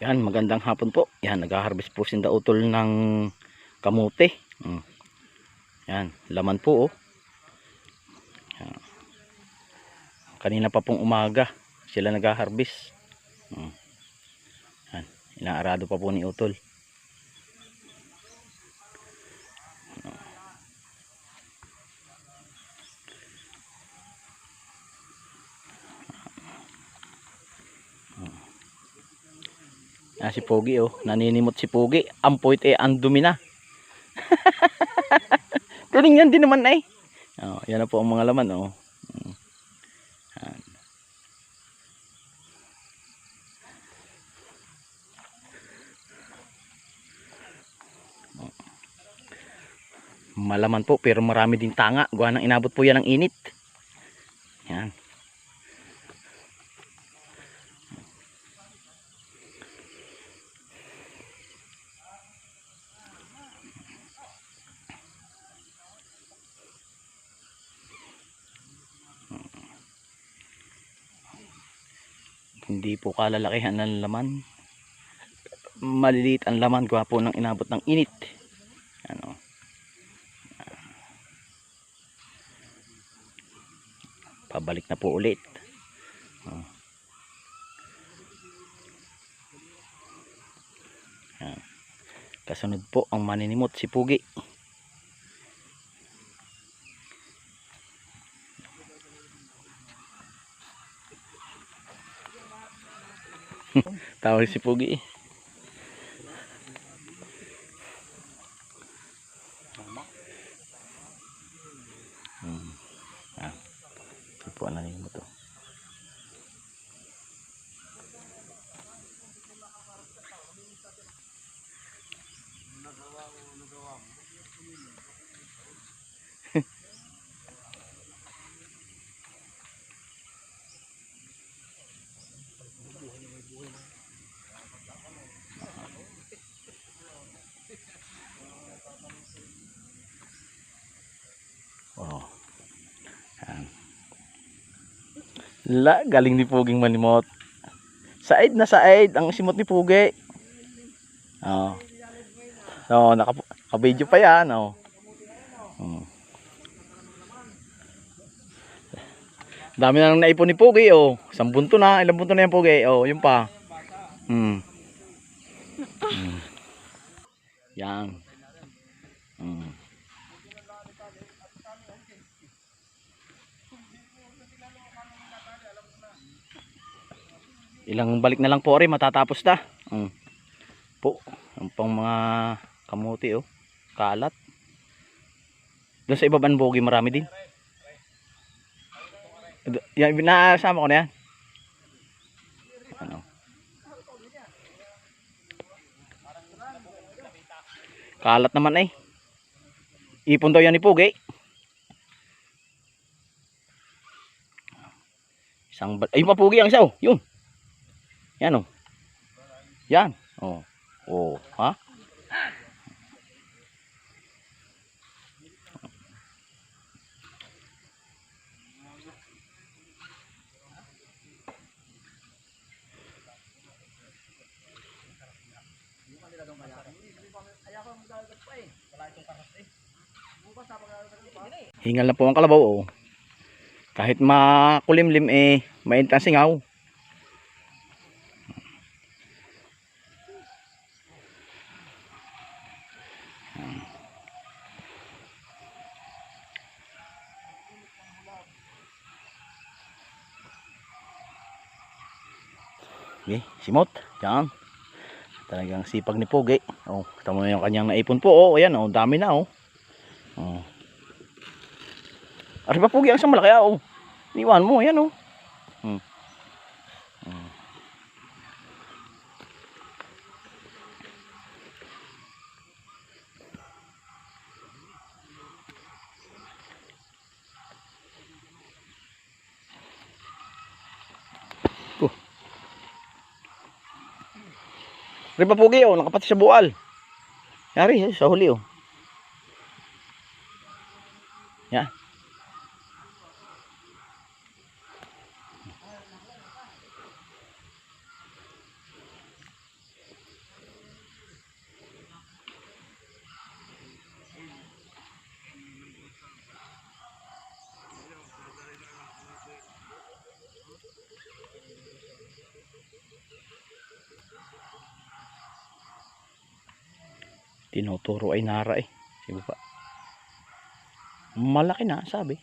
Yan, magandang hapon po. Yan, nag-harvest po si Utol ng kamote. Yan, laman po oh. Yan. Kanina pa pong umaga sila nag-harvest. Yan, inaarado pa po ni Utol. Si Pogi oh, naninimot si Pogi. Ampoit ang dumi na. Tuling yan din naman eh. Yan na po ang mga laman oh. Yan. Malaman po pero marami din tanga. Gawa nang inabot po yan ng init. Yan. Hindi po kalalakihan ng laman. Maliliit ang laman gawa po ng inabot ng init. Ano? Pabalik na po ulit. Kasunod po ang maninimot si Pugi. Tawag si Pugi. Ito po ang naninimot to. Oh. Galing ni Puging manimot. Said na said ang simot ni Pugi. Naka-video pa yan Dami na nang naipon ni Pugi oh. Isang bunto na, ilang bunto na yan Pugi. Yun pa. Yan. Ilang balik na lang po rin matatapos na. Po, ang pang mga kamuti oh. Kalat. Doon sa ibaban Bogi marami din. Yan, nasama ko na yan. Kalat naman eh. Ipon daw yan ni Pugi. Ayun pa Pugi ang isa oh. Yun. Yan oh. Yan. Ha? Hingal na po ang kalabaw oh. Kahit makulimlim mainit ang singaw. Okay, simot. Yan. Talagang sipag ni Pugi. Tama mo yung kanyang naipon po. Ayan dami na Ari pa Pugi ang isang malaki Iwan mo, yan Ari pa Pugi nakapati sa bual. Yari sa huli Yan. Tinuturo ay nara eh. Sige pa. Malaki na, sabi.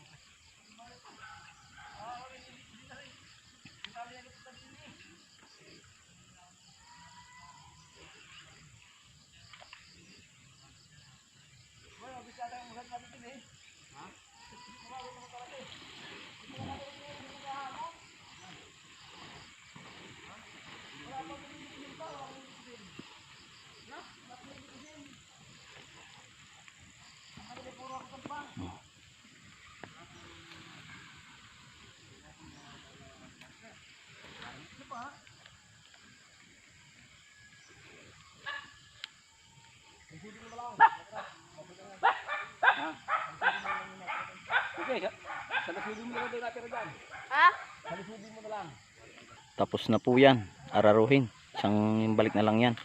Tapos na po yan. Araruhin. Isang balik na lang yan.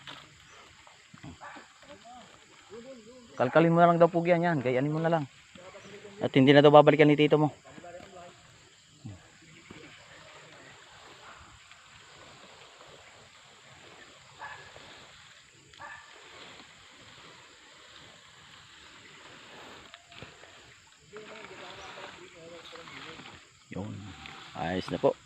Kalkalin mo na lang daw po yan. Gayanin mo na lang. At hindi na daw babalikan ni tito mo. Yun. Ayos na po.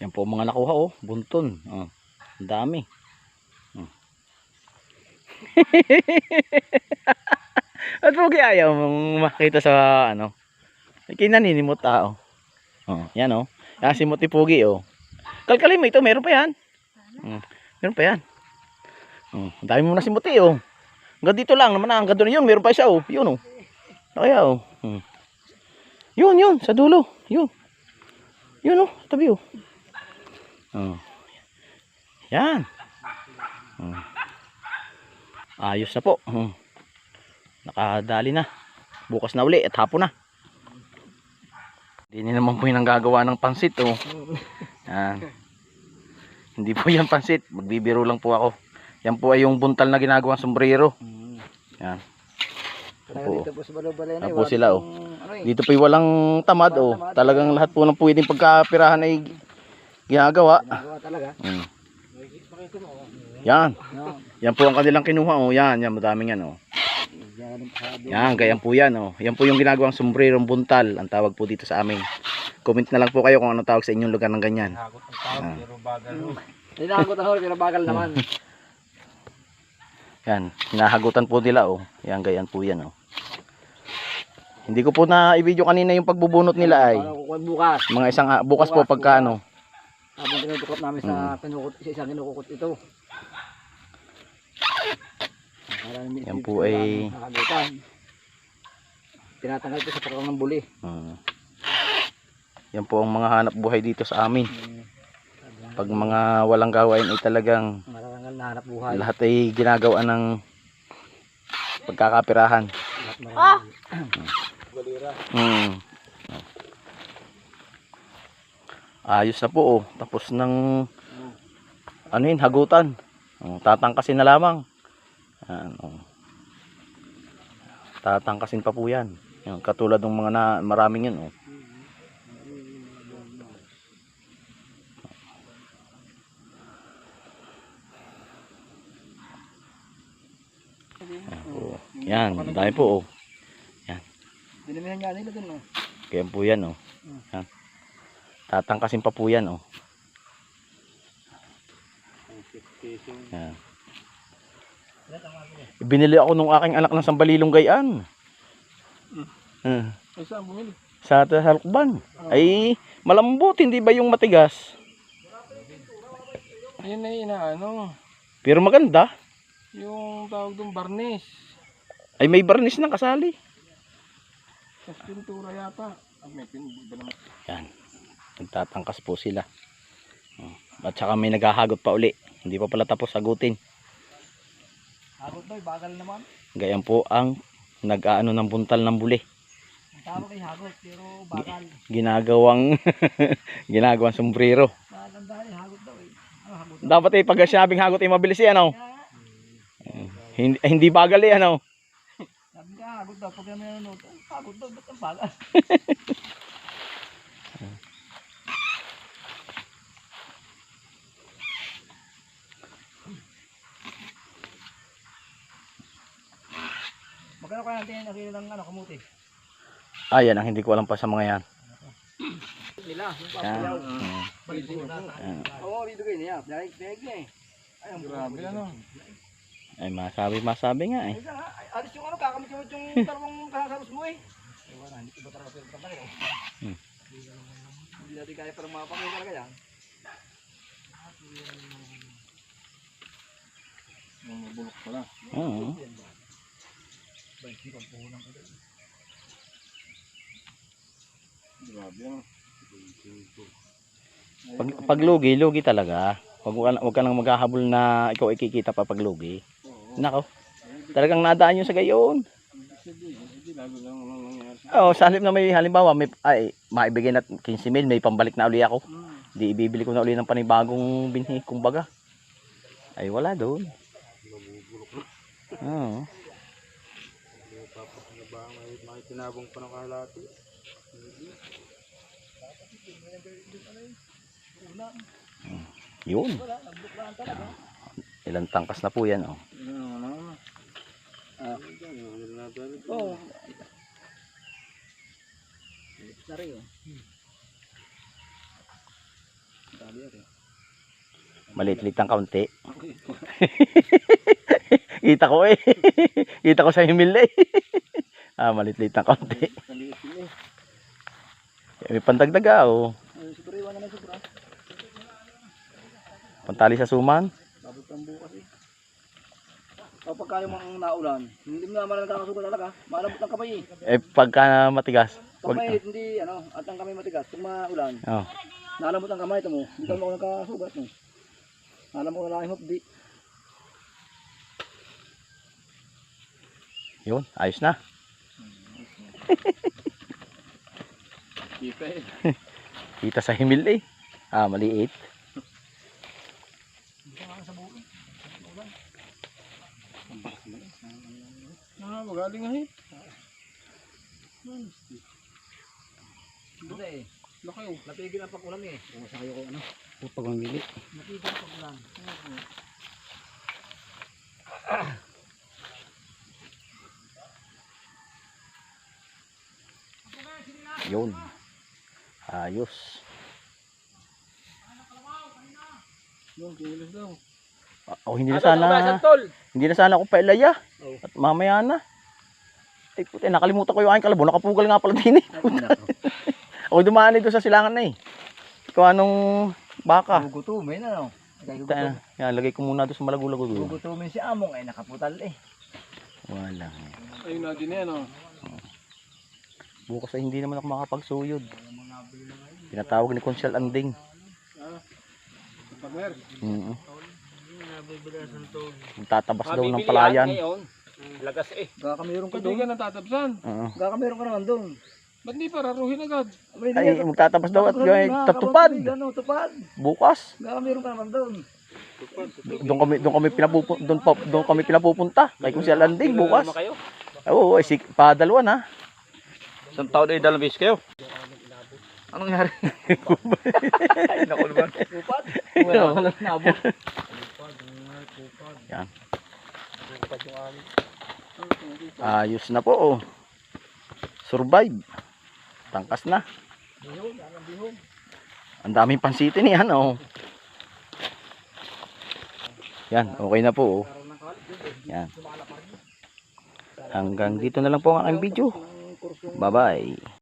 Yan po mga nakuha oh. Bunton. Ang dami. At pogi ayaw mong makita sa ano. Kinaninimot tao. Yan oh. Yan si Muti Pogi oh. Kalkalin mo ito. Meron pa yan. Meron pa yan. Ang dami mo na si Muti oh. Hanggang dito lang naman. Hanggang doon yun. Meron pa isa oh. Yun oh. Kaya oh. Yun. Sa dulo. Yun. Yun oh. Tabi oh. Yan. Ayos na po. Nakadali na. Bukas na uli at hapon na. Hindi naman po yung gagawa ng pansit oh. Yan. Hindi po yan pansit. Magbibiro lang po ako. Yan po ay yung buntal na ginagawang sombrero. Yan. Yan po sila oh. Dito po yung walang tamad oh. Talagang lahat po ng pwedeng pagkapirahan ay ginagawa. Yan. Yan po ang kanilang kinuha oh. Yan madaming yan oh. Yan, ganyan po yan oh. Yan po yung ginagawang sombrerong buntal. Ang tawag po dito sa amin. Comment na lang po kayo kung anong tawag sa inyong lugar ng ganyan. Hinahagot ang tawag pero bagal naman. Yan, hinahagutan po nila oh. Yan, ganyan po yan oh. Hindi ko po na i-video kanina yung pagbubunot nila ay. Bukas. Mga isang bukas po pagka ano. Habang tinutukot namin sa isang kinukukot ito. Yan po ay tinatanggal ito sa parang ng buli. Yan po ang mga hanap buhay dito sa amin. Pag mga walang gawain ay talagang mararangal na hanap buhay. Lahat ay ginagawa ng pagkakapirahan. Ayos na po oh. Tapos ng ano yun, hagutan. Tatangkasin na lamang. Tatangkasin pa po yan. Yan katulad ng mga maraming yan oh. Yan, dahil po oh. Yan. Dinamihan nga nila dun oh. Kaya po yan oh. Yan. Tatangkasin pa po yan oh. Yan. Binili ako nung aking anak ng sambalilong gayaan. Ay saan bumili? Sa Halukban. Ay malambot, hindi ba yung matigas? Ayun na yun ano. Pero maganda. Yung tawag doon barnis. Ay may barnis na kasali. Sa pintura yata. May pintura naman. Yan. Nagtatangkas po sila. At saka may naghahagot pa uli. Hindi pa pala tapos hagutin. Hagot daw, bagal naman. Gayan po ang nag-aano ng buntal ng buli. Ang tawag ay hagot, pero bagal. Ginagawang sombrero. Magandaan ay hagot daw eh. Ano hagot? Dapat ay pag sinabing hagot ay mabilis yan oh. Hindi bagal eh ano. Sabi ka hagot daw, pag naman nanonood, hagot daw, ba't ang bagal? Yan ang hindi ko alam pa sa mga yan. Nila, yung Yan. papayaw. Yan. Oo, bibigay niya. Dahil niya eh. Ay, ang grabe ano. Ay, masabi nga eh. Alis yung ano, kakamit yung dalawang kasaros mo eh. Wala, hindi ko ba talaga pero talaga. Hindi natin kaya parang mapakita talaga yan. Mabulok pala. Oo. Grabe ano. Pag lugi, lugi talaga. Wag ka nang maghahabol na ikaw ay kikita pa pag lugi. Nako. Talagang nadaan yun sa gayon. Hindi lalo lang nangyayari. Sa halip na may halimbawa, maibigay na 15,000, may pambalik na uli ako. Di ibibili ko na uli ng panibagong binhi, kumbaga. Ay wala doon. Oo. May tinabong pa ng kalahati. Yun. Ilang tangkas na po yan, oh. Oo. Lips na rin oh. Sabi yan eh. Maliit-liit ang kaunti. Kita ko eh. Kita ko sa himil eh. Maliit-liit ang kaunti. Maliit yun eh. May pandagdaga, oh. Sobra iwan naman sobra. Pantali sa suman. Babot ang bukas eh. Kapag kayo mga naulan, hindi mo naman nakakasugal talaga. Malambot ang kamay eh. Pagka matigas. Kamay hindi ano, at ang kamay matigas. Kung maulan, Oh. nalambot ang kamay ito mo. Hindi ka mo nakakasugat mo. Alam mo na lang hopdi. Yun, ayos na. Kita eh. Kita sa himil eh. Maliit. Magaling nga eh. Hindi eh. Laki oh. Napigil ang pag-ulan eh. Kumasa kayo ko ano. Pag mamili. Napigil ang pag-ulan. Yun. Ayos. Yung kilos daw. Hindi na sana ako pailaya. Oh. At mamaya na. Ay puti, nakalimutan ko yung aking kalabo. Nakapugal nga pala din eh. Ako dumaan dito sa silangan na eh. Ikaw anong baka? Gugutumin ano. Yan, lagay ko muna doon sa malagulago. Gugutumin si Among ay nakaputal eh. Wala. Ayun na din yan oh. Bukas ay hindi naman ako makapagsuyod. Tinatawag ni Consial Anding. Pagmer. Tatabas daw ng palayan. Lagas eh. Gaka meron ka doon. Hindi ka natatabsan. Gaka meron ka naman doon. Ba't di pararuhin agad? Ay, magtatabas daw at tatupad. Tupad. Bukas. Gaka meron ka naman doon. Doon kami pinapupunta. Kay Consial Anding bukas. Oo, padalwa na. Isang taon ay dalawang beses kayo. Anong nangyari? Ay, naku naman. Tupad? Wala ka lang nabot. Yan. Ayos na po oh. Survive. Tangkas na. Ang daming pansitin yan oh. Yan, okay na po oh. Yan. Hanggang dito na lang po ang aking video. Bye bye.